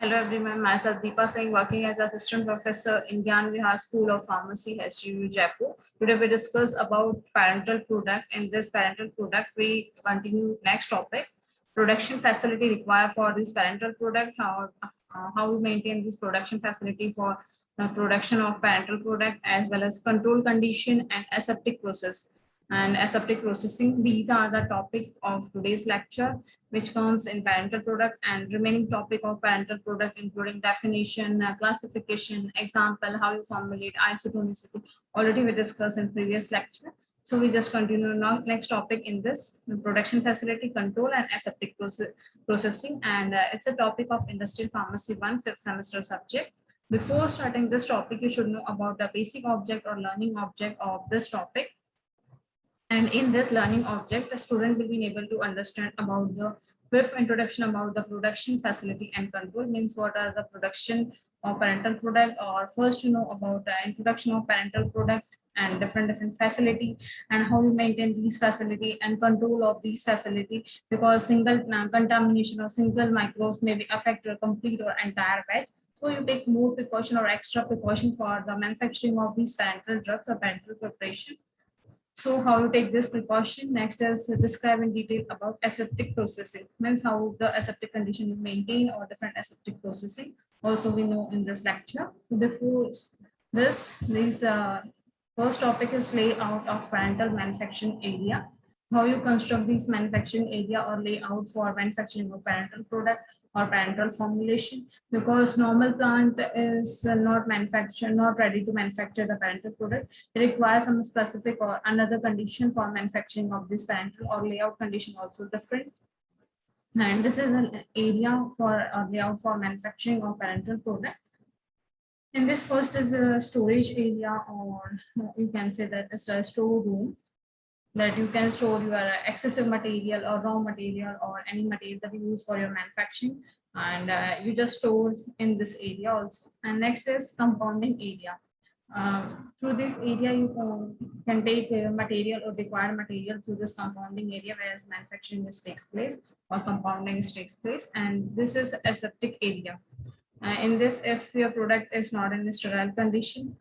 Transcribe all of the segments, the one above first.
Hello everyone, myself Deepa Singh, working as assistant professor in Gyan Vihar School of Pharmacy, HGU Jaipur. Today we discuss about parental product. In this parental product, we continue next topic, production facility required for this parental product, how we maintain this production facility for the production of parental product, as well as control condition and aseptic process and aseptic processing. These are the topic of today's lecture, which comes in parental product, and remaining topic of parental product including definition, classification, example, how you formulate isotonicity. Already we discussed in previous lecture. So we just continue now next topic in this production facility control and aseptic processing, and it's a topic of industrial pharmacy 1 5th semester subject. Before starting this topic, you should know about the basic object or learning object of this topic. And in this learning object, the student will be able to understand about the brief introduction about the production facility and control, means what are the production of parental product, or first you know about the introduction of parental product and different facility and how you maintain these facility and control of these facility, because single contamination or single microbes may be affect your complete or entire batch. So you take more precaution or extra precaution for the manufacturing of these parental drugs or parental preparation. So how you take this precaution? Next is describe in detail about aseptic processing, means how the aseptic condition is maintained or different aseptic processing. Also we know in this lecture. Before this, first topic is layout of parental manufacturing area. How you construct these manufacturing area or layout for manufacturing of parental product or parental formulation, because normal plant is not ready to manufacture the parental product. It requires some specific or another condition for manufacturing of this parental, or layout condition also different. And this is an area for layout for manufacturing of parental product. In this first is a storage area, or you can say that it's a storeroom, that you can store your excessive material or raw material or any material that you use for your manufacturing, and you just store in this area also. And next is compounding area. Through this area you can take material or required material through this compounding area, whereas manufacturing takes place or compounding takes place. And this is aseptic area. In this, if your product is not in a sterile condition,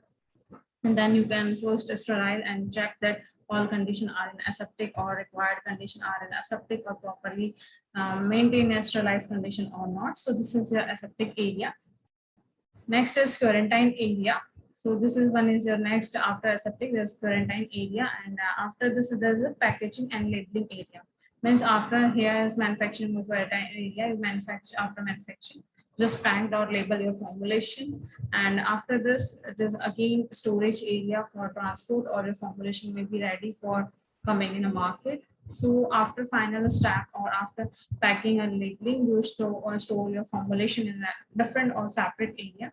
and then you can first sterile and check that all conditions are in aseptic, or required condition are in aseptic, or properly maintain a sterilized condition or not. So this is your aseptic area. Next is quarantine area. So this is one is your next after aseptic, there's quarantine area, and after this there's a packaging and labeling area. Means after here is manufacturing of quarantine area, you manufacture after manufacturing, just packed or label your formulation. And after this, it is again storage area for transport, or your formulation may be ready for coming in a market. So after final step or after packing and labeling, you store your formulation in a different or separate area,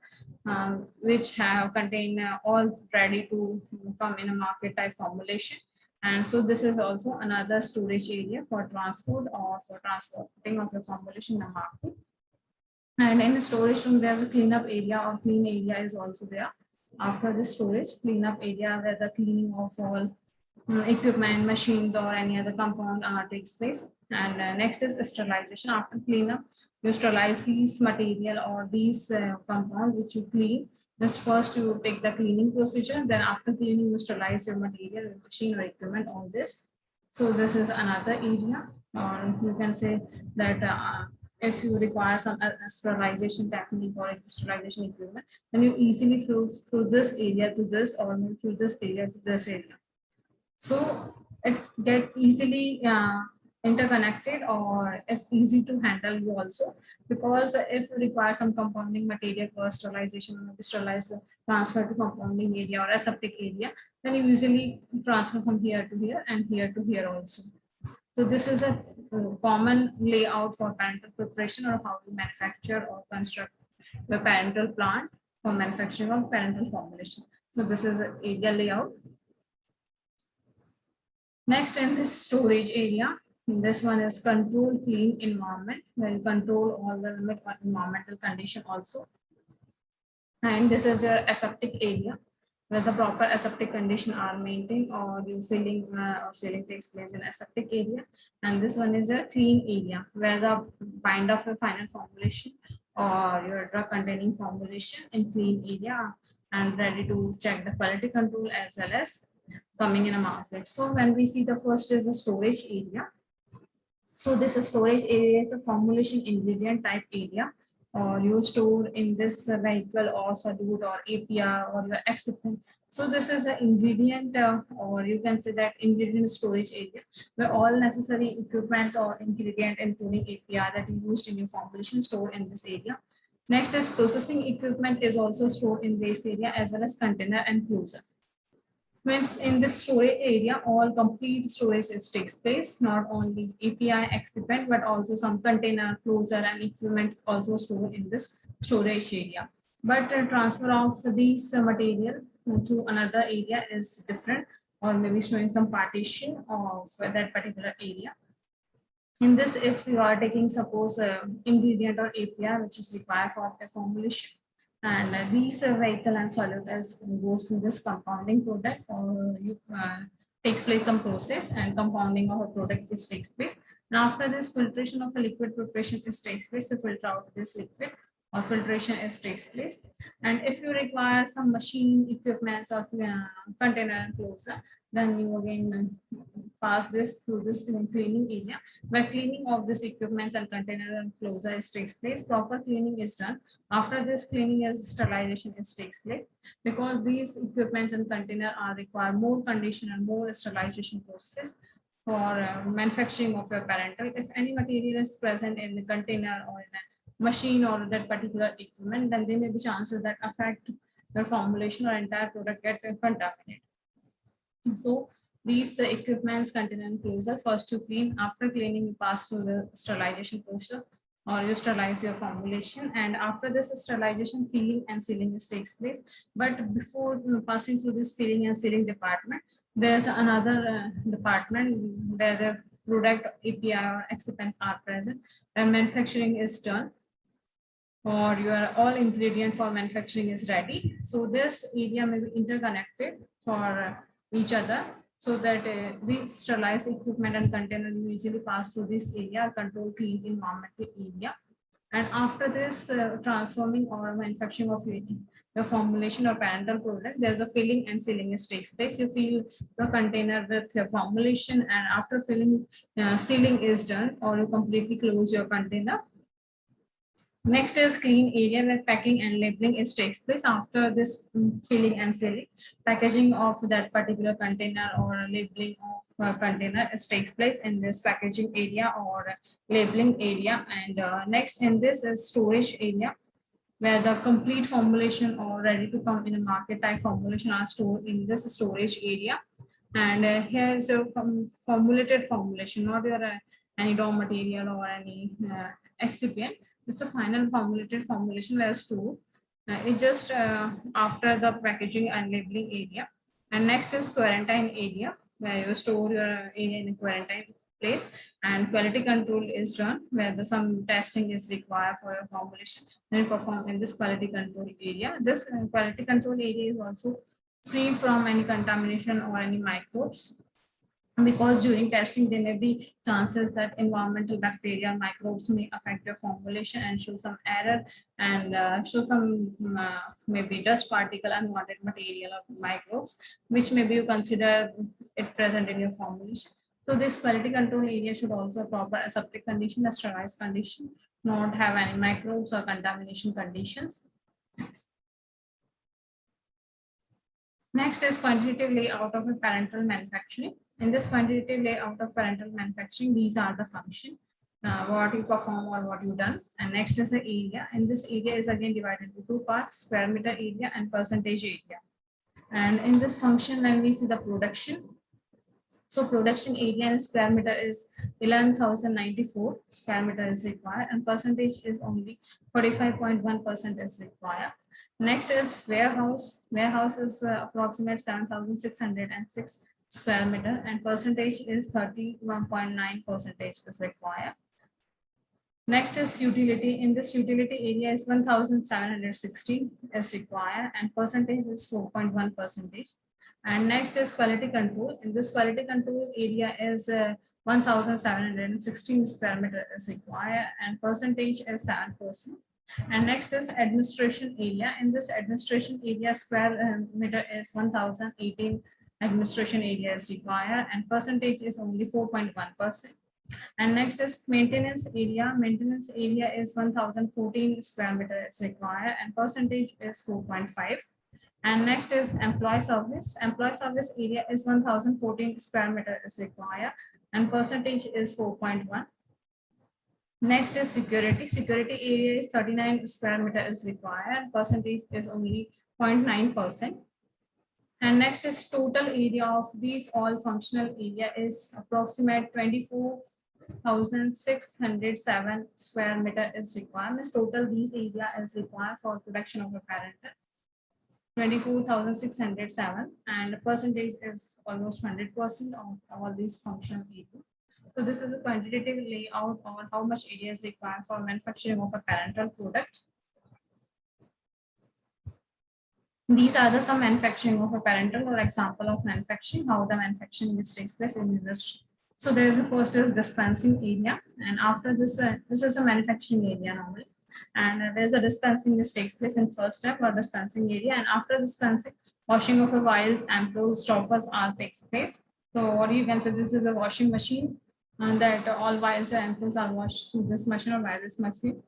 which have contain all ready to come in a market type formulation. And so this is also another storage area for transport or for transporting of your formulation in the market. And in the storage room, there's a cleanup area or clean area is also there. After the storage, cleanup area where the cleaning of all equipment, machines, or any other compound takes place. And next is sterilization. After cleanup, you sterilize these material or these compound which you clean. Just first you take the cleaning procedure, then after cleaning you sterilize your material, machine or equipment, all this. So this is another area, or you can say that if you require some sterilization technique or sterilization equipment, then you easily flow through this area to this, or move through this area to this area. So it get easily interconnected, or it's easy to handle you also, because if you require some compounding material for sterilization, transfer to compounding area or aseptic area, then you usually transfer from here to here and here to here also. So this is a common layout for parental preparation, or how to manufacture or construct the parental plant for manufacturing of parental formulation. So this is an area layout. Next, in this storage area, this one is control clean environment, where you control all the environmental condition also. And this is your aseptic area, where the proper aseptic condition are maintained, or you filling or sealing takes place in aseptic area. And this one is a clean area, where the bind of your final formulation or your drug containing formulation in clean area and ready to check the quality control as well as coming in a market. So when we see the first is the storage area. So this storage area is a formulation ingredient type area, or you store in this vehicle or solute or API or your excipient. So this is an ingredient, or you can say that ingredient storage area, where all necessary equipments or ingredient, including API that you used in your formulation, stored in this area. Next is processing equipment is also stored in this area, as well as container and closer. When in this storage area, all complete storage takes place, not only API excipient, but also some container, closer, and equipment also stored in this storage area. But the transfer of these material to another area is different, or maybe showing some partition of that particular area. In this, if you are taking suppose ingredient or API which is required for a formulation, and these vehicle and solutes goes to this compounding product, or you takes place some process and compounding of a product is takes place. Now after this, filtration of a liquid preparation is takes place to filter out this liquid, or filtration is takes place. And if you require some machine equipments or container and closer, then you again pass this through this cleaning area, where cleaning of this equipments and container and closer is takes place. Proper cleaning is done. After this cleaning is sterilization is takes place, because these equipments and container are require more condition and more sterilization process for manufacturing of your parental. If any material is present in the container or in a machine or that particular equipment, then there may be chances that affect the formulation or entire product get contaminated. So these the equipments, container and closer, first to clean. After cleaning, you pass through the sterilization process, or you sterilize your formulation. And after this sterilization, filling and sealing takes place. But before passing through this filling and sealing department, there's another department where the product API or excipient are present, and manufacturing is done, or your all ingredient for manufacturing is ready. So this area may be interconnected for each other, so that these sterilized equipment and container usually pass through this area, control clean environmental area. And after this transforming or manufacturing of the formulation or parental product, there's the filling and sealing is takes place. You fill the container with your formulation, and after filling, sealing is done, or you completely close your container. Next is clean area, where packing and labeling is takes place. After this filling and sealing, packaging of that particular container or labeling of container is takes place in this packaging area or labeling area. And next in this is storage area, where the complete formulation or ready to come in a market type formulation are stored in this storage area. And here is a formulated formulation, not your any raw material or any excipient. It's a final formulated formulation where stored. It just after the packaging and labeling area. And next is quarantine area, where you store your area in a quarantine place, and quality control is done, where some testing is required for your formulation and perform in this quality control area. This quality control area is also free from any contamination or any microbes, because during testing there may be chances that environmental bacteria microbes may affect your formulation and show some error, and show some maybe dust particle, unwanted material of microbes, which maybe you consider it present in your formulation. So this quality control area should also proper aseptic condition, a sterilized condition, not have any microbes or contamination conditions. Next is quantitative layout of a parental manufacturing. In this quantitative layout of parental manufacturing, these are the function, what you perform or what you done. And next is the area. In this area is again divided into two parts, square meter area and percentage area. And in this function, when we see the production, so production area in square meter is 11,094 square meter is required, and percentage is only 45.1% is required. Next is warehouse. Warehouse is approximate 7,606 square meter, and percentage is 31.9% is required. Next is utility. In this utility area is 1,760 is required, and percentage is 4.1%. And next is quality control. In this quality control area is 1,716 square meter is required, and percentage is 7%. And next is administration area. In this administration area, square meter is 1018 administration area is required, and percentage is only 4.1%. And next is maintenance area. Maintenance area is 1014 square meter is required, and percentage is 4.5. And next is employee service. Employee service area is 1014 square meter is required, and percentage is 4.1. Next is security. Security area is 39 square meter is required. Percentage is only 0.9%. And next is total area of these all functional area is approximate 24,607 square meter is required. Means total these area is required for production of a parental. 24,607, and percentage is almost 100% of all these functional area. So this is a quantitative layout on how much area is required for manufacturing of a parental product. These are the some manufacturing of a parental or example of manufacturing, how the manufacturing takes place in industry. So there is the first is dispensing area, and after this, this is a manufacturing area normally. And there's a dispensing this takes place in first step or dispensing area, and after dispensing, washing of the vials, ampoules, stoppers all takes place. So what you can say, this is a washing machine, and that all vials and ampoules are washed through this machine or by this machine.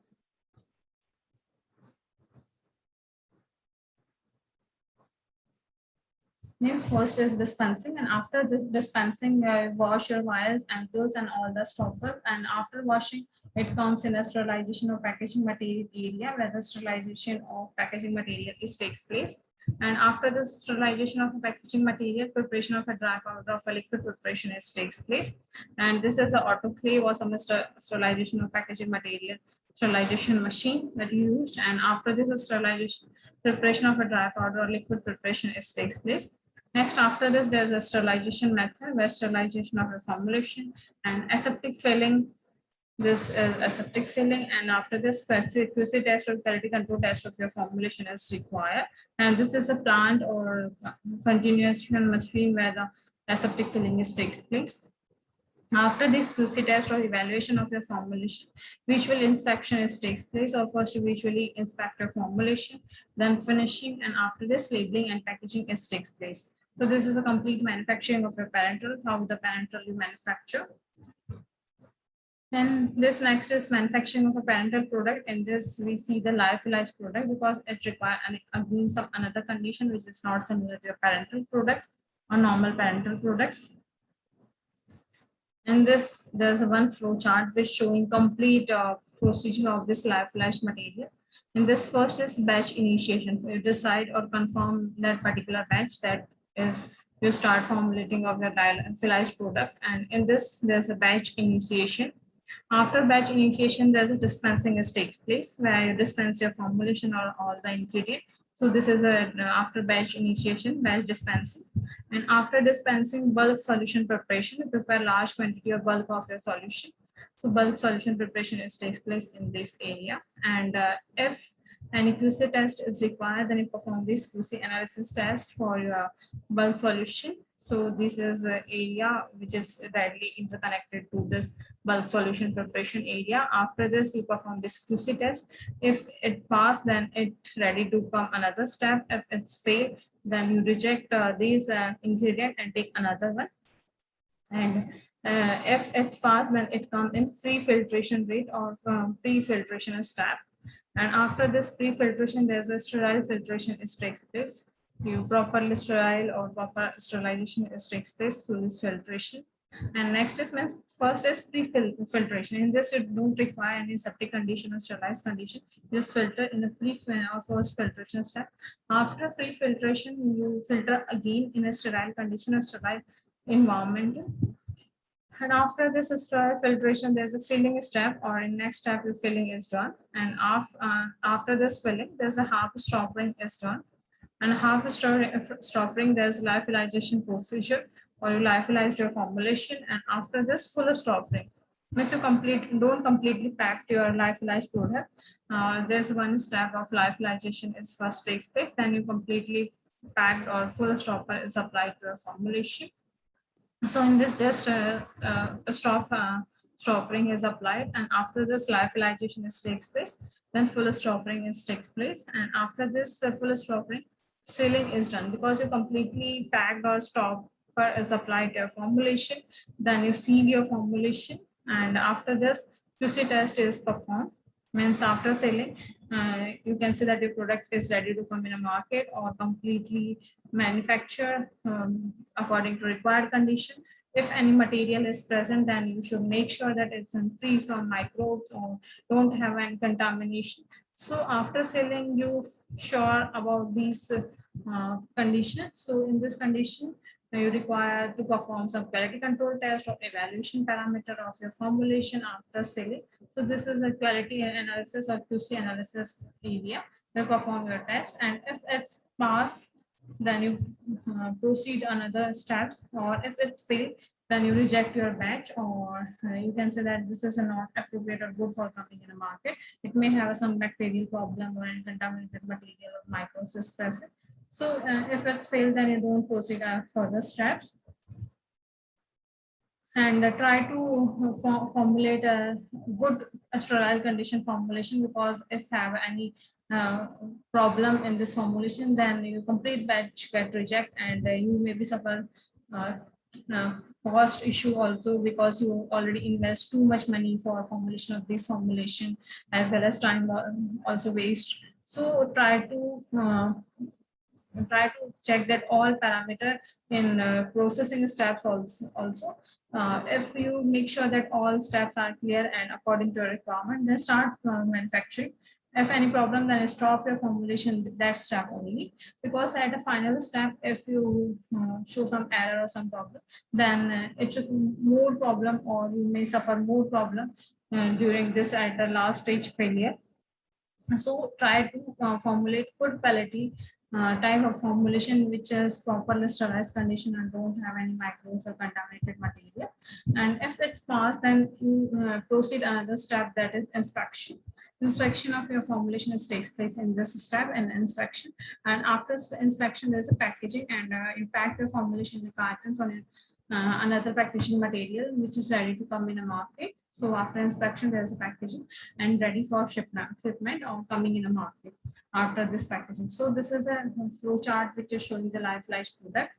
Means first is dispensing, and after the dispensing, wash your vials, ampoules, and all the stopper. And after washing, it comes in a sterilization of packaging material area, where the sterilization of packaging material takes place. And after the sterilization of the packaging material, preparation of a dry powder of a liquid preparation takes place. And this is an autoclave or some sterilization of packaging material sterilization machine that you used. And after this sterilization, preparation of a dry powder or liquid preparation takes place. Next, after this, there's a sterilization method, where sterilization of the formulation and aseptic filling. This is aseptic filling, and after this, QC test or quality control test of your formulation is required. And this is a plant or continuation machine where the aseptic filling takes place. After this QC test or evaluation of your formulation, visual inspection takes place, or first you visually inspect your formulation, then finishing, and after this labeling and packaging takes place. So this is a complete manufacturing of your parental, how the parental you manufacture. Then this next is manufacturing of a parental product. In this, we see the lyophilized product because it requires again some another condition which is not similar to your parental product or normal parental products. In this, there's a one flow chart which showing complete procedure of this lyophilized material. In this, first is batch initiation. So you decide or confirm that particular batch, that is you start formulating of your lyophilized product. And in this, there's a batch initiation. After batch initiation, there's a dispensing takes place, where you dispense your formulation or all the ingredient. So this is a after batch initiation, batch dispensing. And after dispensing, bulk solution preparation, you prepare large quantity of bulk of your solution. So bulk solution preparation takes place in this area. And if any QC test is required, then you perform this QC analysis test for your bulk solution. So this is the area which is directly interconnected to this bulk solution preparation area. After this, you perform this QC test. If it passed, then it's ready to come another step. If it's failed, then you reject these ingredient and take another one. And if it's passed, then it comes in free filtration rate or pre-filtration step. And after this pre-filtration, there's a sterile filtration takes place. You properly sterile or proper sterilization takes place through this filtration. And next is first is pre-filtration. In this, you don't require any septic condition or sterilized condition. Just filter in a first filtration step. After pre-filtration, you filter again in a sterile condition or sterile environment. And after this sterile filtration, there's a filling step, or in next step, the filling is done. And after this filling, there's a half stoppering is done. And half stoppering, there's lyophilization procedure, or you lyophilize your formulation. And after this, full stoppering. Once you don't completely pack your lyophilized product, there's one step of lyophilization is first takes place, then you completely packed or full stopper is applied to your formulation. So in this, just stoffering is applied, and after this lyophilization is takes place, then full stoffering is takes place, and after this full stoffering, sealing is done. Because you completely packed or stopper is applied to your formulation, then you seal your formulation, and after this QC test is performed. Means after selling, you can see that your product is ready to come in a market or completely manufactured according to required condition. If any material is present, then you should make sure that it's free from microbes or don't have any contamination. So after selling, you sure about these conditions. So in this condition, you require to perform some quality control test or evaluation parameter of your formulation after selling. So this is a quality analysis or QC analysis area. You perform your test, and if it's pass, then you proceed another steps, or if it's failed, then you reject your batch, or you can say that this is not appropriate or good for coming in a market. It may have some bacterial problem or any contaminated material or microbes is present. So if it's failed, then you don't proceed further steps, and try to formulate a good sterile condition formulation, because if have any problem in this formulation, then your complete batch get reject, and you maybe suffer uh, cost issue also, because you already invest too much money for formulation of this formulation, as well as time also waste. So try to check that all parameter in processing steps also. If you make sure that all steps are clear and according to your requirement, then start manufacturing. If any problem, then stop your formulation with that step only, because at the final step, if you show some error or some problem, then it's just more problem, or you may suffer more problem during this at the last stage failure. So try to formulate good quality type of formulation which is properly sterilized condition and don't have any microbes or contaminated material. And if it's passed, then you proceed another step, that is inspection. Inspection of your formulation is takes place in this step, and inspection. And after inspection, there's a packaging, and you pack the formulation in cartons on another packaging material which is ready to come in a market. So after inspection, there's a packaging and ready for shipment or coming in a market after this packaging. So this is a flow chart which is showing the lyophilized product,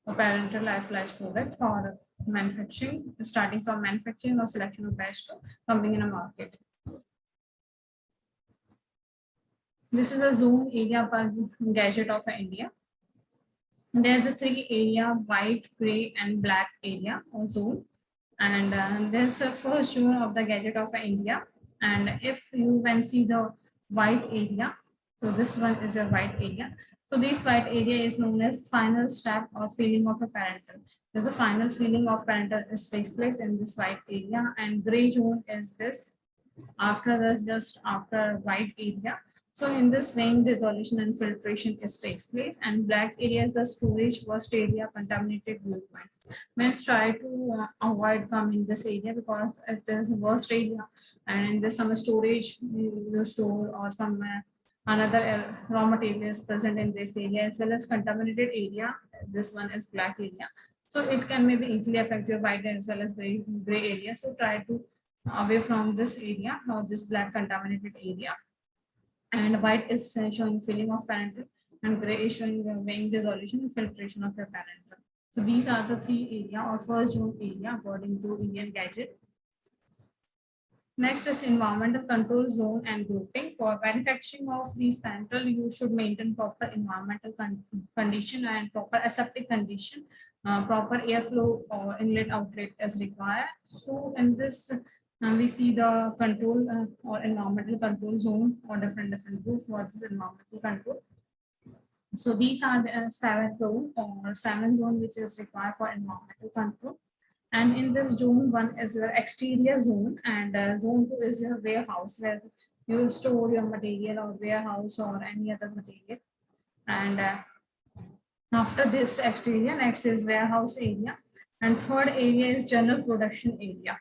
a parental lyophilized product for manufacturing, starting from manufacturing or selection of batch to coming in a market. This is a zone area per gadget of India. There's a 3 area: white, gray, and black area or zone. And there's a first zone of the gadget of India. And if you can see the white area, so this one is a white area. So this white area is known as final step or filling of a parental. So the final filling of parental is takes place in this white area, and gray zone is this after this, just after white area. So in this vein, dissolution and filtration is takes place, and black area is the storage worst area, contaminated viewpoint. Let's try to avoid coming this area, because if there's a worst area and there's some storage you store, or some another raw material is present in this area, as well as contaminated area, this one is black area. So it can maybe easily affect your white as well as gray area. So try to away from this area or this black contaminated area. And white is showing filling of parental, and gray is showing weighing, dissolution, and filtration of your parental. So these are the 3 area or first zone area according to Indian gadget. Next is environmental control zone and grouping. For manufacturing of these parental, you should maintain proper environmental condition and proper aseptic condition. Proper airflow or inlet outlet is required. So in this, we see the control or environmental control zone or different groups. What is environmental control? So these are the 7 zone or 7 zone which is required for environmental control. And in this zone 1 is your exterior zone, and zone 2 is your warehouse, where you store your material, or warehouse or any other material. And after this exterior, next is warehouse area, and third area is general production area.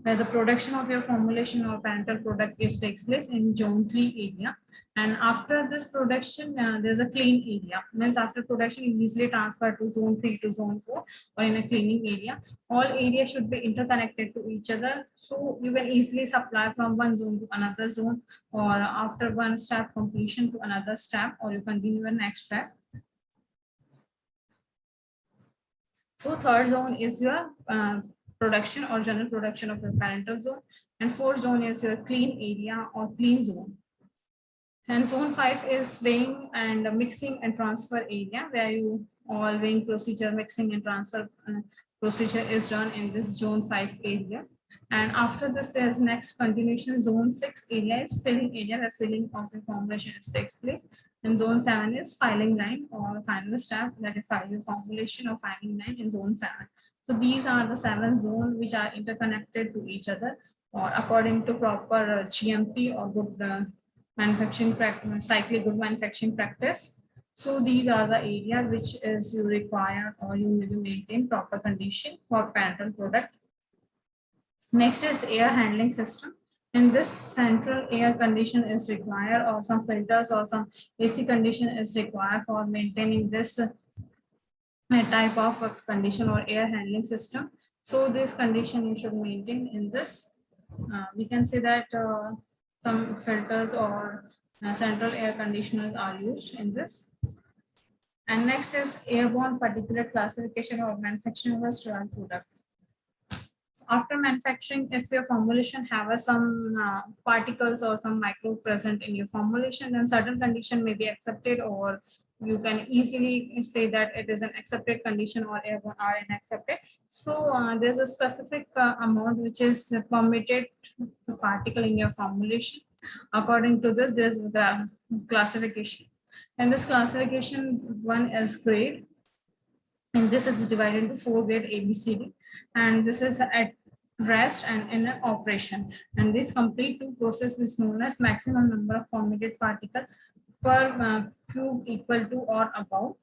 where the production of your formulation or parental product is takes place in zone 3 area. And after this production, there's a clean area. Means after production, you easily transfer to zone 3 to zone 4 or in a cleaning area. All areas should be interconnected to each other. So you can easily supply from one zone to another zone, or after one step completion to another step, or you continue the next step. So third zone is your production or general production of your parental zone, and fourth zone is your clean area or clean zone. And zone 5 is weighing and mixing and transfer area, where you all weighing procedure, mixing and transfer procedure is done in this zone 5 area. And after this, there's next continuation. Zone 6 area is filling area, where filling of the formulation takes place. And zone 7 is filing line or final step, that is filing formulation or filing line in zone 7. So these are the 7 zones which are interconnected to each other, or according to proper GMP or good manufacturing practice, cyclic good manufacturing practice. So these are the areas which is you require or you need to maintain proper condition for parental product. Next is air handling system. In this, central air condition is required, or some filters or some AC condition is required for maintaining this type of a condition or air handling system. So this condition you should maintain in this. We can say that some filters or central air conditioners are used in this. And next is airborne particulate classification or manufacturing of a sterile product. After manufacturing, if your formulation have some particles or some micro present in your formulation, then certain condition may be accepted, or you can easily say that it is an accepted condition or airborne are unaccepted. So there's a specific amount which is permitted particle in your formulation. According to this, there's the classification. And this classification one is grade. And this is divided into 4 grade ABCD. And this is at rest and in an operation. And this complete two process is known as maximum number of permitted particle per cube equal to or above.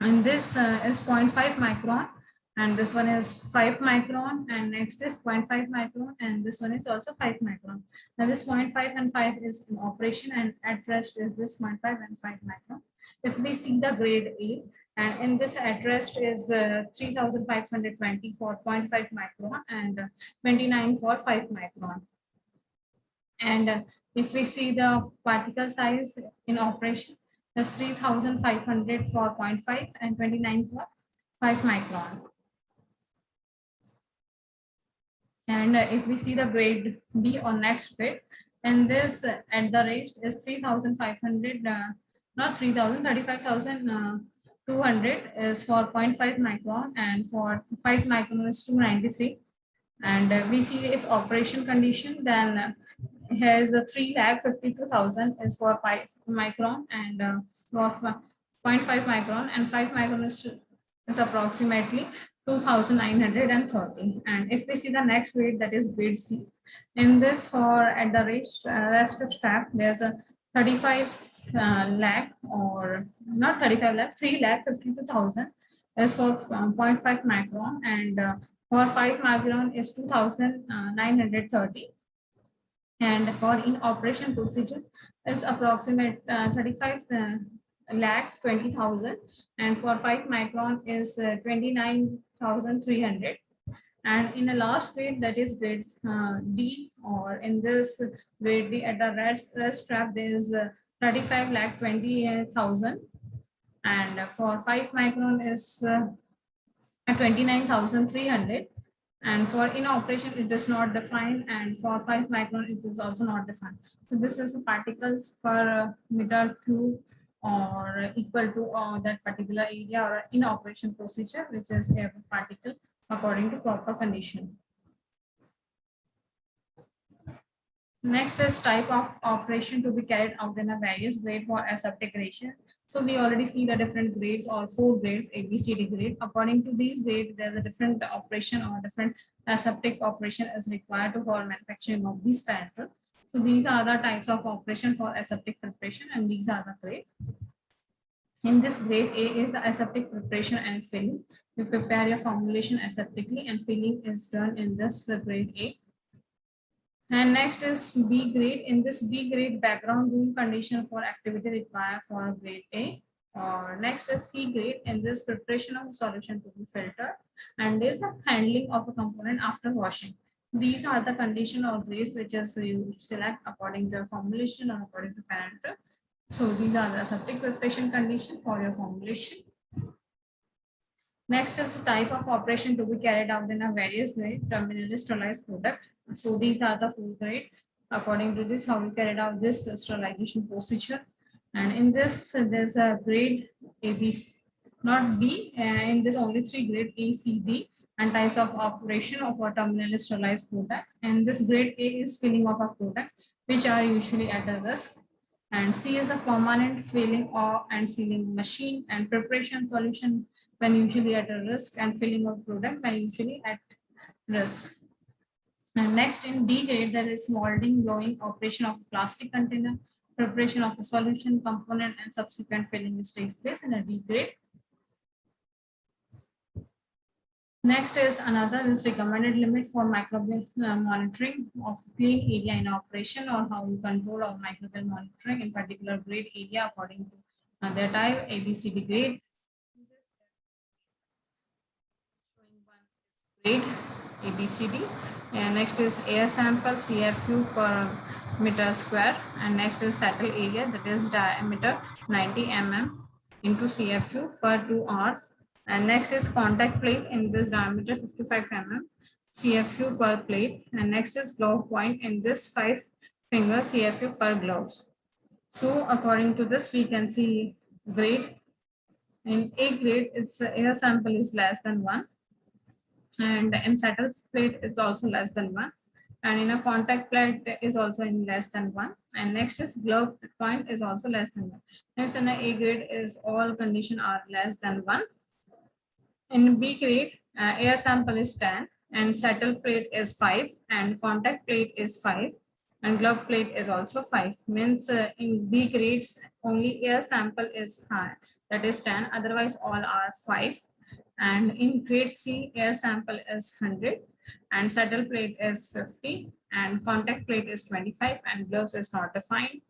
And this is 0.5 micron, and this one is 5 micron, and next is 0.5 micron, and this one is also 5 micron. Now this 0.5 and 5 is in operation, and at rest is this 0.5 and 5 micron. If we see the grade A, and in this at rest is 3520 for 0.5 micron and 29 for 5 micron. And if we see the particle size in operation, that's 3500 for 0.5 and 29 for 5 micron. And if we see the grade B or next grade, and this at the rate is 3500, not 3000, 35,200 is for 0.5 micron, and for 5 micron is 293. And we see if operation condition, then here is the 3,52,000 is for 5 micron, and for 0.5 micron, and 5 micron is approximately 2,930. And if we see the next grade, that is grade C, in this for at the rest of step, there's a 35 lakh, or not 35 lakh, 3,52,000 is for 0.5 micron, and for 5 micron is 2,930. And for in operation procedure, it's approximate 35 lakh 20,000, and for 5 micron is 29,300. And in the last grade, that is grade D, or in this grade D at the rest strap, there is 35 lakh 20,000, and for 5 micron is 29,300. And for in operation, it is not defined, and for 5 micron, it is also not defined. So this is particles per meter cube or equal to that particular area or in operation procedure, which is a particle according to proper condition. Next is type of operation to be carried out in a various grade for aseptic ration. So we already see the different grades or 4 grades, ABCD grade. According to these grades, there's a different operation or different aseptic operation is required for manufacturing of these parental. So these are the types of operation for aseptic preparation, and these are the grades. In this, grade A is the aseptic preparation and filling. You prepare your formulation aseptically and filling is done in this grade A. And next is B grade. In this B grade, background room condition for activity required for grade A. Next is C grade. In this, preparation of solution to be filtered, and there's a handling of a component after washing. These are the condition or grades which is you select according to your formulation or according to parameter. So these are the aseptic preparation condition for your formulation. Next is the type of operation to be carried out in a various grade terminally sterilized product. So these are the four grade. According to this, how we carried out this sterilization procedure. And in this, there's a grade A, B, not B. In this, only three grade A, C, D, and types of operation of a terminally sterilized product. And this grade A is filling of a product, which are usually at a risk. And C is a permanent filling or and sealing machine, and preparation solution when usually at a risk, and filling of product when usually at risk. And next in D grade, there is molding, blowing, operation of plastic container, preparation of a solution component, and subsequent filling takes place in a D grade. Next is another is recommended limit for microbial monitoring of clean area in operation, or how you control of microbial monitoring in particular grade area according to their type A, B, C, D grade. Grade A, B, C, D. And next is air sample CFU per meter square, and next is settle area, that is diameter 90 mm into CFU per 2 hours. And next is contact plate, in this diameter 55 mm CFU per plate. And next is glove point, in this 5 finger CFU per gloves. So according to this, we can see grade. In A grade, its air sample is less than 1, and in settle plate it's also less than 1, and in a contact plate is also in less than 1, and next is glove point is also less than 1. Next in a A grade is all condition are less than 1. In B grade, air sample is 10, and settle plate is 5, and contact plate is 5, and glove plate is also 5. Means in B grades only air sample is high, that is 10, otherwise all are 5. And in grade C, air sample is 100, and settle plate is 50, and contact plate is 25, and gloves is not defined.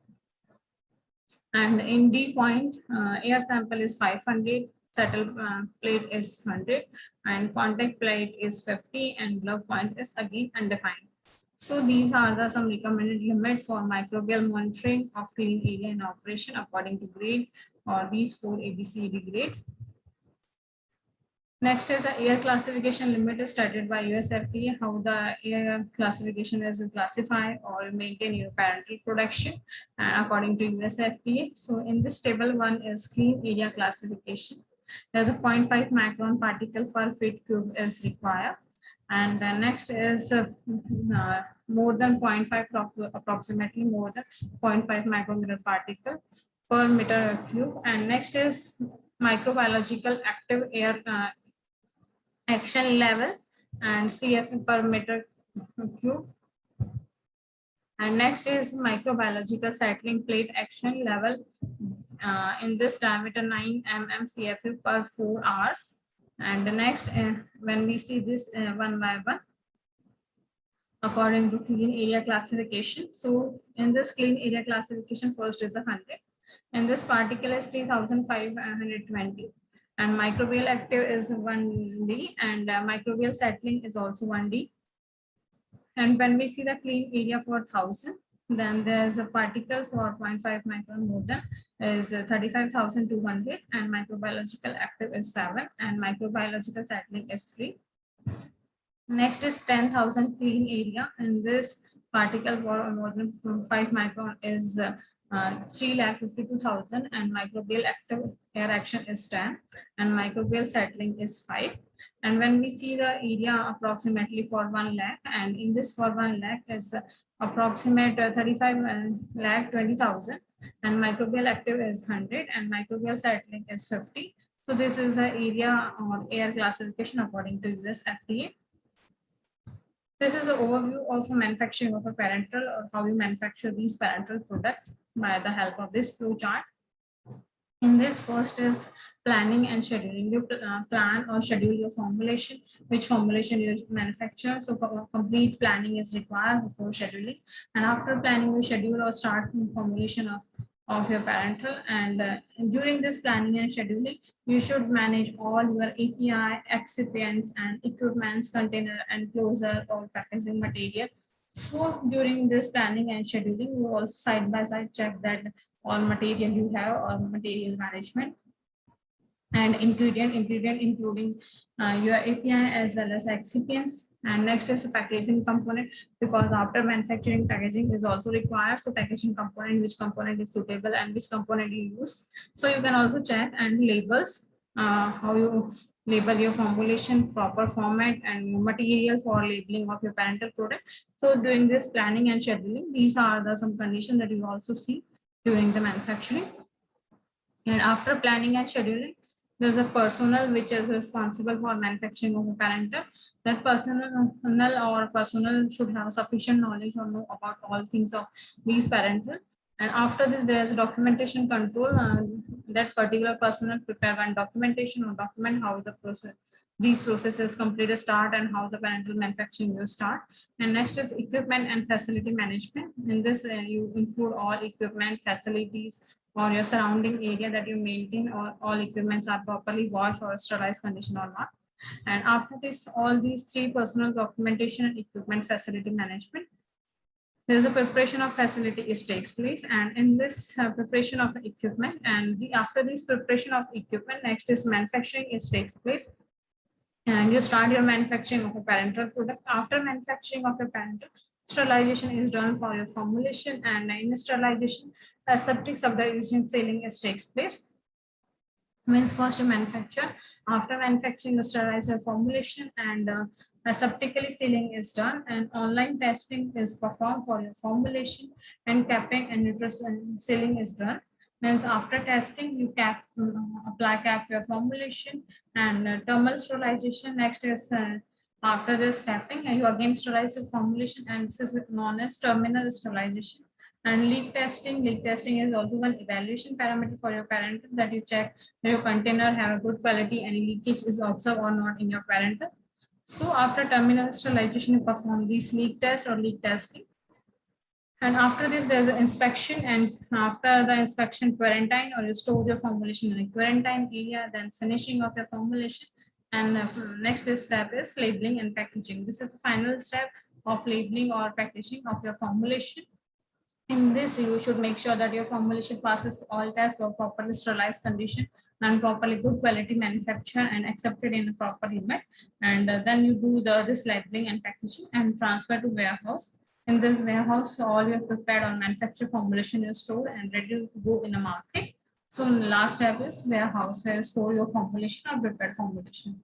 And in D point, air sample is 500, settle plate is 100, and contact plate is 50, and glove point is again undefined. So these are the some recommended limit for microbial monitoring of clean area in operation according to grade, or these 4 ABCD grades. Next is a air classification limit is started by US FDA, how the air classification is classify or maintain your parental production according to US FDA. So in this table, one is clean area classification. The 0.5 micron particle per feet cube is required. And next is more than 0.5, approximately more than 0.5 micrometer particle per meter cube. And next is microbiological active air action level, and CF per meter cube. And next is microbiological settling plate action level, in this diameter 9 mm CFU per 4 hours. And the next, when we see this one by one, according to clean area classification. So in this clean area classification, first is 100, and this particle is 3520, and microbial active is 1D, and microbial settling is also 1D. And when we see the clean area for 1000, then there's a particle for 0.5 micron more than is 35,200, and microbiological active is 7, and microbiological settling is 3. Next is 10,000 clean area, and this particle for more than 5 micron is 3,52,000, and microbial active air action is 10, and microbial settling is 5. And when we see the area approximately for 1 lakh, and in this for 1 lakh is approximate 35 lakh 20,000, and microbial active is 100, and microbial settling is 50. So this is the area or air classification according to US FDA. This is an overview of manufacturing of a parental, or how you manufacture these parental products by the help of this flow chart. In this, first is planning and scheduling. You plan or schedule your formulation, which formulation you manufacture. So complete planning is required before scheduling. And after planning, you schedule or start formulation of your parental. And during this planning and scheduling, you should manage all your API, excipients, and equipments, container and closer or packaging material. So during this planning and scheduling, you also side by side check that all material you have or material management and ingredient including your API as well as excipients. And next is the packaging component, because after manufacturing, packaging is also required. So packaging component, which component is suitable and which component you use. So you can also check and labels, how you label your formulation, proper format and material for labeling of your parental product. So during this planning and scheduling, these are the some conditions that you also see during the manufacturing. And after planning and scheduling, there's a personnel which is responsible for manufacturing of a parental. That personnel should have sufficient knowledge or know about all things of these parental. And after this, there's documentation control. That particular personnel prepare one documentation or document how the process, these processes completely start and how the parental manufacturing will start. And next is equipment and facility management. In this, you include all equipment, facilities, or your surrounding area that you maintain, or all equipments are properly washed or sterilized condition or not. And after this, all these three: personal documentation and equipment facility management, there's a preparation of facility is takes place. And in this preparation of equipment and after this preparation of equipment, next is manufacturing is takes place. And you start your manufacturing of a parental product. After manufacturing of a parental, sterilization is done for your formulation, and in sterilization, aseptic subdivision sealing is takes place. Means first you manufacture, after manufacturing you sterilize your formulation, and aseptically sealing is done, and online testing is performed for your formulation, and capping and nutrition sealing is done. Means after testing, you apply cap your formulation, and thermal sterilization. Next is after this capping, you again sterilize your formulation, and this is known as terminal sterilization. And leak testing is also one evaluation parameter for your parental, that you check that your container have a good quality, any leakage is observed or not in your parental. So after terminal sterilization, you perform these leak test or leak testing. And after this, there's an inspection, and after the inspection, quarantine, or you store your formulation in a quarantine area, then finishing of your formulation. And the next step is labeling and packaging. This is the final step of labeling or packaging of your formulation. In this, you should make sure that your formulation passes all tests of properly sterilized condition and properly good quality manufacture and accepted in a proper limit. And then you do this labeling and packaging and transfer to warehouse. In this warehouse, all your prepared or manufactured formulation is stored and ready to go in a market. So the last step is warehouse, where you store your formulation or prepared formulation.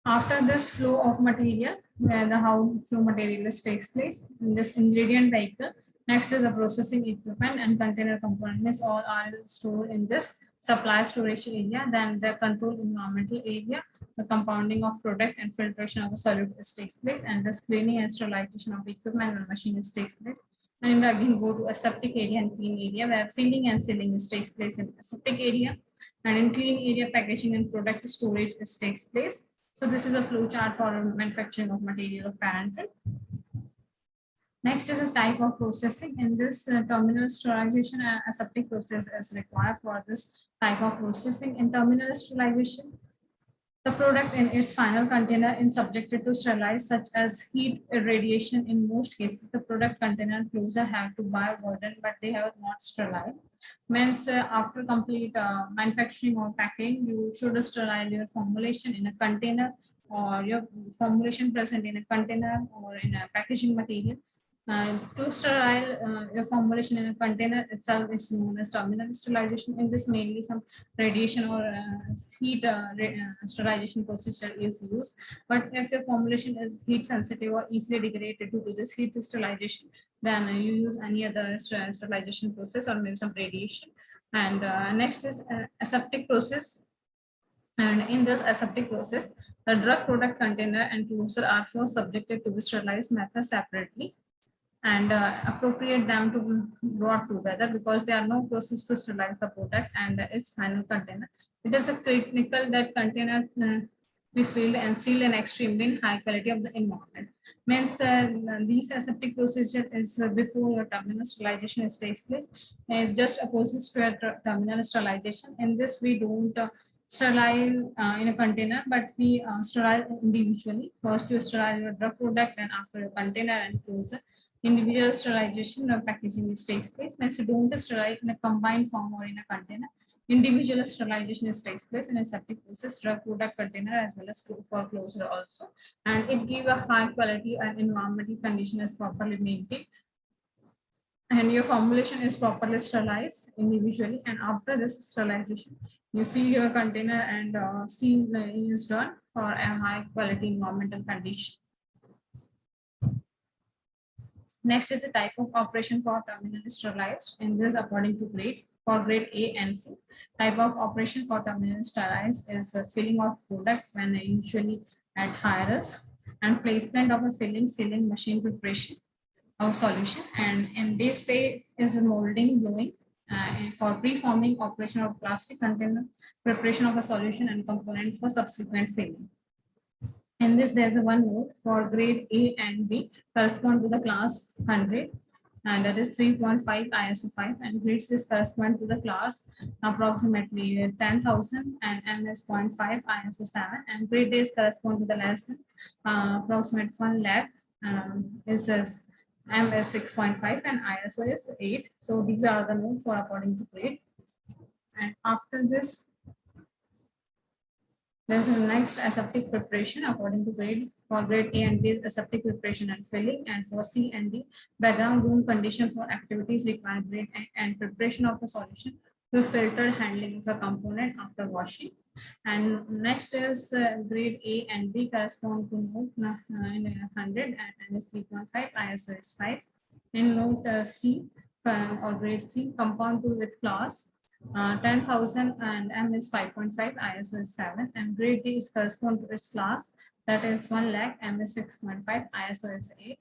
After this flow of material, where the how flow material takes place in this ingredient vehicle, next is the processing equipment and container components. All are stored in this supply storage area. Then the control environmental area, the compounding of product and filtration of the solute takes place, and the screening and sterilization of equipment and machines takes place. And again go to aseptic area and clean area, where filling and sealing takes place in aseptic area, and in clean area, packaging and product storage takes place. So this is a flow chart for manufacturing of material of parental. Next is a type of processing. In this terminal sterilization, aseptic process is required for this type of processing. In terminal sterilization, the product in its final container is subjected to sterilize, such as heat irradiation. In most cases, the product container closer have to buy burden, but they have not sterilized. Means after complete manufacturing or packing, you should sterilize your formulation in a container, or your formulation present in a container or in a packaging material. To sterile your formulation in a container itself is known as terminal sterilization. In this, mainly some radiation or heat sterilization procedure is used. But if your formulation is heat sensitive or easily degraded due to this heat sterilization, then you use any other sterilization process or maybe some radiation. And next is aseptic process. And in this aseptic process, the drug product container and closer are first subjected to the sterilized method separately. and appropriate them to be brought together, because there are no process to sterilize the product and its final container. It is a critical that container be filled and sealed in extremely high quality of the environment. Means these aseptic procedure is before your terminal sterilization takes place. Is just opposite to a terminal sterilization. In this, we don't sterilize in a container, but we sterilize individually. First, you sterilize your drug product, and after a container and close it. Individual sterilization or packaging which takes place. Means you don't sterilize in a combined form or in a container. Individual sterilization is takes place in a aseptic process, drug product container as well as for closure also, and it give a high quality and environmental condition is properly maintained, and your formulation is properly sterilized individually, and after this sterilization you fill your container and seal is done for a high quality environmental condition. Next is the type of operation for terminally sterilized, and this according to grade. For grade A and C, type of operation for terminally sterilized is filling of product when usually at high risk, and placement of a filling sealing machine preparation of solution, and in this stage is a molding blowing for preforming operation of plastic container, preparation of a solution and component for subsequent filling. In this, there's a one note for grade A and B correspond to the class 100, and that is 3.5 ISO 5, and grade C correspond to the class approximately 10,000 and MS 0.5 ISO 7, and grade D correspond to the less than approximate 1 lakh is MS 6.5 and ISO is 8. So these are the notes for according to grade. And after this, there's the next aseptic preparation according to grade. For grade A and B, aseptic preparation and filling, and for C and D, background room condition for activities required grade and preparation of the solution with filter handling of the component after washing. And next is grade A and B correspond to note in 100 and is 3.5, ISO is 5. In note C or grade C, compound 2 with class 10,000 and M is 5.5, ISO is 7, and grade D is correspond to its class, that is 1 lakh, M is 6.5, ISO is 8.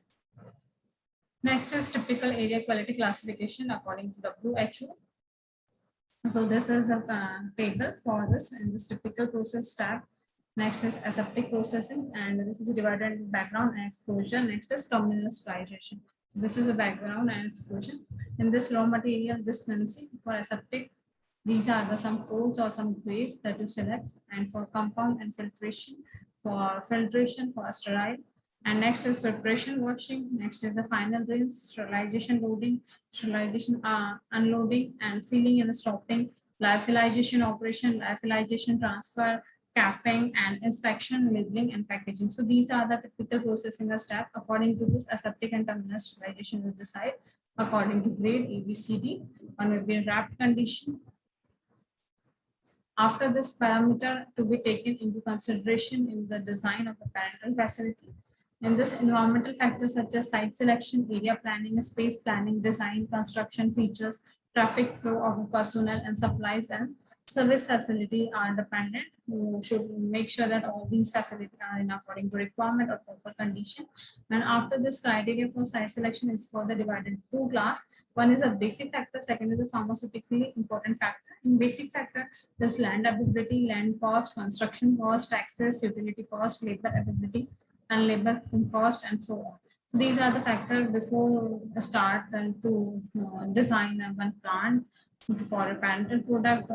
Next is typical area quality classification according to WHO. So this is a table for this in this typical process tab. Next is aseptic processing, and this is divided into background and exposure. Next is terminal sterilization. This is a background and exposure. In this raw material dispensing for aseptic, these are the some codes or some grades that you select, and for compound and filtration, for sterile. And next is preparation washing. Next is the final rinse, sterilization loading, sterilization unloading, and filling and stopping, lyophilization operation, lyophilization transfer, capping and inspection, labeling and packaging. So these are the typical processing steps. According to this, aseptic and terminal sterilization will decide according to grade A, B, C, D, or maybe in wrapped condition. After this parameter to be taken into consideration in the design of the parental facility. In this, environmental factors such as site selection, area planning, space planning, design, construction features, traffic flow of personnel and supplies and service facility are dependent. You should make sure that all these facilities are in according to requirement or proper condition. And after this, criteria for site selection is further divided into two classes. One is a basic factor, second is a pharmaceutically important factor. In basic factor, there's land availability, land cost, construction cost, access, utility cost, labor availability, and labor cost, and so on. So these are the factors before start to design one plant for a parental product.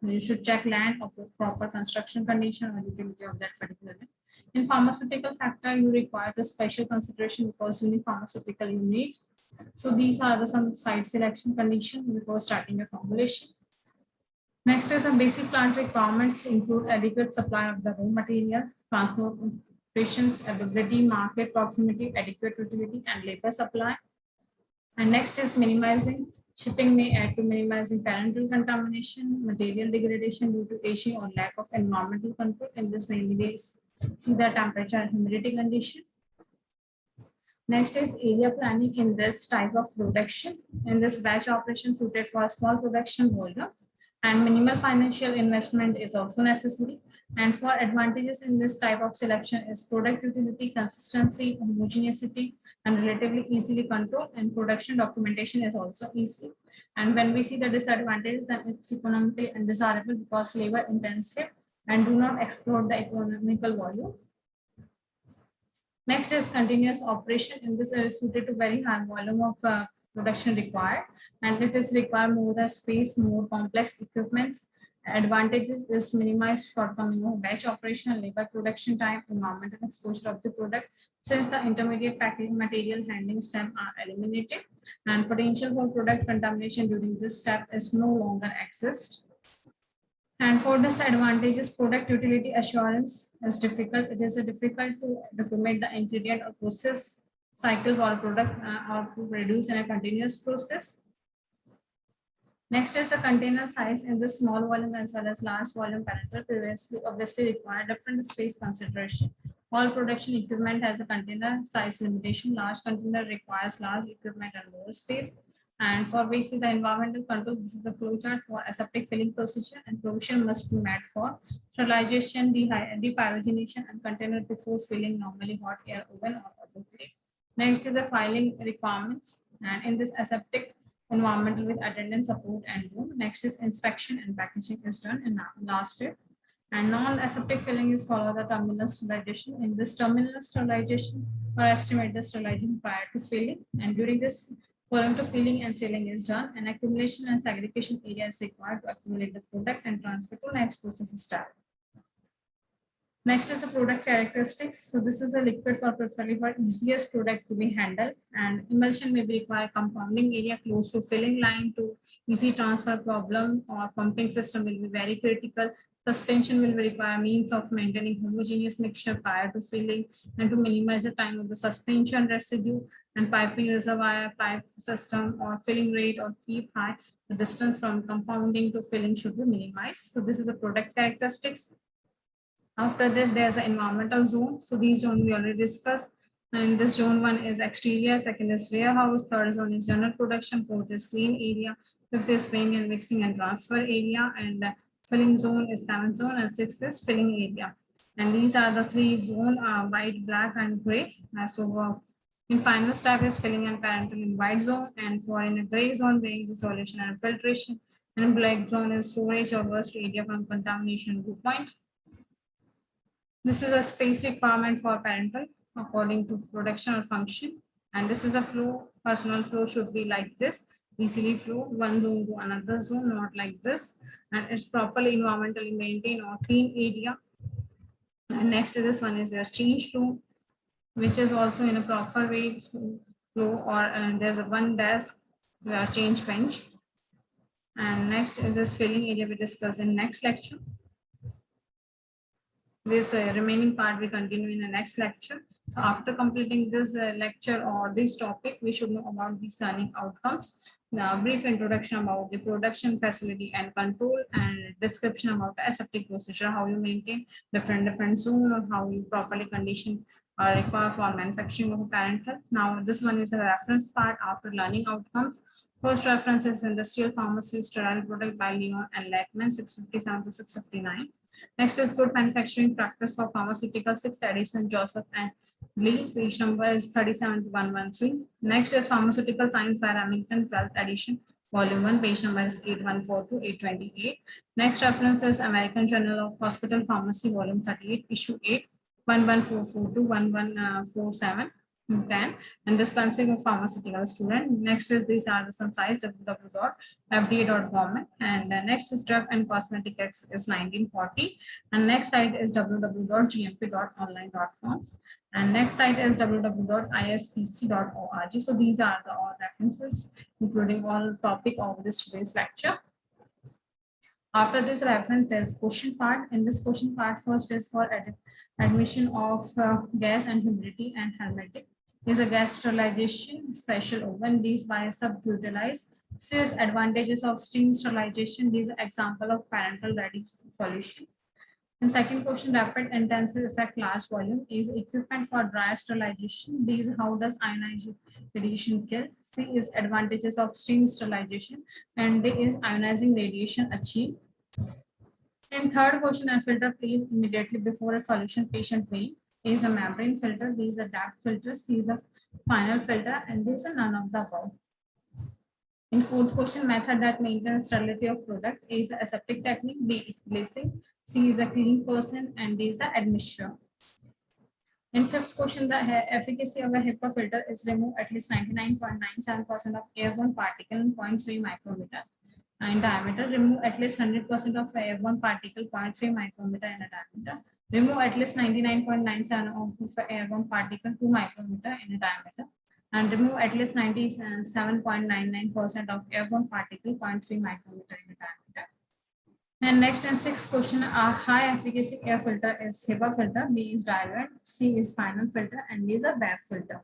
You should check land of proper construction condition or utility of that particular thing. In pharmaceutical factor, you require the special consideration because you need pharmaceutical you need. So these are the some site selection condition before starting a formulation. Next is some basic plant requirements include adequate supply of the raw material, transportations, availability, market proximity, adequate utility, and labor supply. And next is minimizing. Shipping may add to minimizing parental contamination, material degradation due to aging or lack of environmental control. In this mainly we see the temperature and humidity condition. Next is area planning in this type of production. In this batch operation suited for a small production volume, and minimal financial investment is also necessary. And for advantages in this type of selection is product utility, consistency, homogeneity, and relatively easily controlled, and production documentation is also easy. And when we see the disadvantages, then it's economically undesirable because labor intensive and do not explore the economical volume. Next is continuous operation. In this is suited to very high volume of production required, and it is require more the space, more complex equipments. Advantages is minimized shortcoming of batch operation, labor production time, environmental exposure of the product, since the intermediate packaging material handling step are eliminated, and potential for product contamination during this step is no longer exist. And for disadvantages, product utility assurance is difficult. It is difficult to document the ingredient or process cycle for a product or to produce in a continuous process. Next is the container size. In the small volume as well as large volume parental previously obviously require different space consideration. All production equipment has a container size limitation. Large container requires large equipment and more space. And for basic the environmental control, this is a flowchart for aseptic filling procedure, and provision must be met for sterilization, depyrogenation, and container before filling, normally hot air oven or autoclave. Next is the filing requirements, and in this aseptic environmental with attendant support and room. Next is inspection and packaging is done in last step. And non-aseptic filling is follow the terminal sterilization. In this terminal sterilization or estimate the sterilization prior to filling, and during this following to filling and sealing is done, and accumulation and segregation area is required to accumulate the product and transfer to next process step. Next is the product characteristics. So this is a liquid for preferably for easiest product to be handled, and emulsion may be required compounding area close to filling line to easy transfer problem, or pumping system will be very critical. Suspension will require means of maintaining homogeneous mixture prior to filling and to minimize the time of the suspension residue, and piping reservoir pipe system or filling rate or keep high. The distance from compounding to filling should be minimized. So this is the product characteristics. After this, there's an environmental zone. So these zones we already discussed. And this zone 1 is exterior, second is warehouse, third zone is general production, fourth is clean area, fifth is weighing and mixing and transfer area, and filling zone is 7th zone, and 6th is filling area. And these are the 3 zones: white, black, and gray. In final step is filling and parental in white zone, and for in a gray zone, weighing, dissolution, and filtration, and black zone is storage or worst area from contamination viewpoint. This is a space requirement for parental according to production or function. And this is a flow. Personal flow should be like this: easily flow one zone to another zone, not like this. And it's properly environmentally maintained or clean area. And next to this one is their change room, which is also in a proper way flow, or there's a one desk, where change bench. And next is this filling area we discuss in next lecture. This remaining part we continue in the next lecture. So after completing this lecture or this topic, we should know about these learning outcomes. Now, brief introduction about the production facility and control, and description about the aseptic procedure, how you maintain different zone, or how you properly condition require for manufacturing of a parental. Now, this one is a reference part after learning outcomes. First reference is Industrial Pharmacy Sterile Product by Leon and Lackman, 657 to 659. Next is Good Manufacturing Practice for Pharmaceutical, 6th edition, Joseph and Lee. Page number is 37 to 113. Next is Pharmaceutical Science by Remington, 12th edition, volume 1, page number is 814 to 828. Next reference is American Journal of Hospital Pharmacy, volume 38, issue 8, 11442 to 1147. 10, and dispensing of pharmaceutical student. Next is these are some sites: www.fda.gov, and next is Drug and Cosmetic Acts is 1940, and next site is www.gmp.online.com, and next site is www.ispc.org. So these are the all references including all topic of this today's lecture. After this reference, there's question part. In this question part, first is for admission of gas and humidity and hermetic. Is a gas sterilization, special oven, these by subutilized. Says advantages of steam sterilization. These are example of parental ready solution. And second question, rapid intensive effect large volume, is equipment for dry sterilization. These how does ionizing radiation kill? C is advantages of steam sterilization, and D is ionizing radiation achieved. In third question, a filter placed immediately before a solution patient vein is a membrane filter, B is a depth filter, C is a final filter, and D is a none of the above. In fourth question, method that maintains sterility of product, A is the aseptic technique, B is placing, C is a clean person, and D is the admixture. In fifth question, the efficacy of a HEPA filter is remove at least 99.97% of airborne particle in 0.3 micrometer in diameter, remove at least 100% of airborne particle 0.3 micrometer in a diameter, remove at least 99.97% of airborne particle 2 micrometer in a diameter, and remove at least 97.99% of airborne particle 0.3 micrometer in a diameter. And next and sixth question, a high efficacy air filter is HEPA filter, B is diluent, C is final filter, and D is a BAF filter.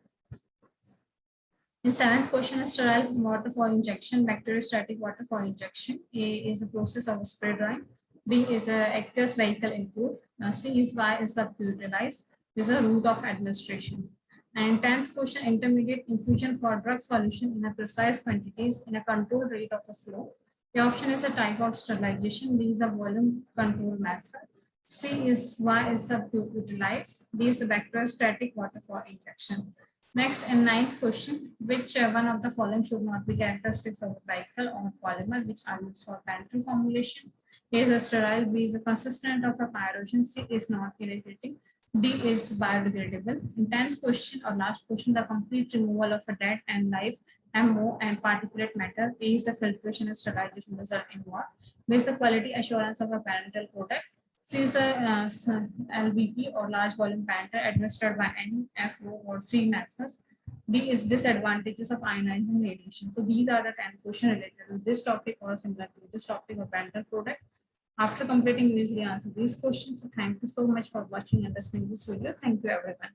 In seventh question, sterile water for injection, bacteriostatic water for injection. A is a process of spray drying. B is the aqueous vehicle input. C is Y is subutilized. This is a route of administration. And 10th question, intermediate infusion for drug solution in a precise quantities in a controlled rate of a flow. The option is a type of sterilization. B is a volume control method. C is Y is subutilized. D is a bacteriostatic water for injection. Next, in ninth question, which one of the following should not be characteristics of a vehicle or polymer which are used for parenteral formulation? A is a sterile, B is a consistent of a pyrogen, C is not irritating, D is biodegradable. In 10th question or last question, the complete removal of a dead and live MO and particulate matter. A is the filtration and sterilization result in what? B is the quality assurance of a parental product. C is a LVP or large volume parenter administered by any FO or 3 methods. D is disadvantages of ionizing radiation. So these are the 10 questions related to this topic or similar to this topic of parental product. After completing these, we answer these questions. So thank you so much for watching and listening this video. Thank you everyone.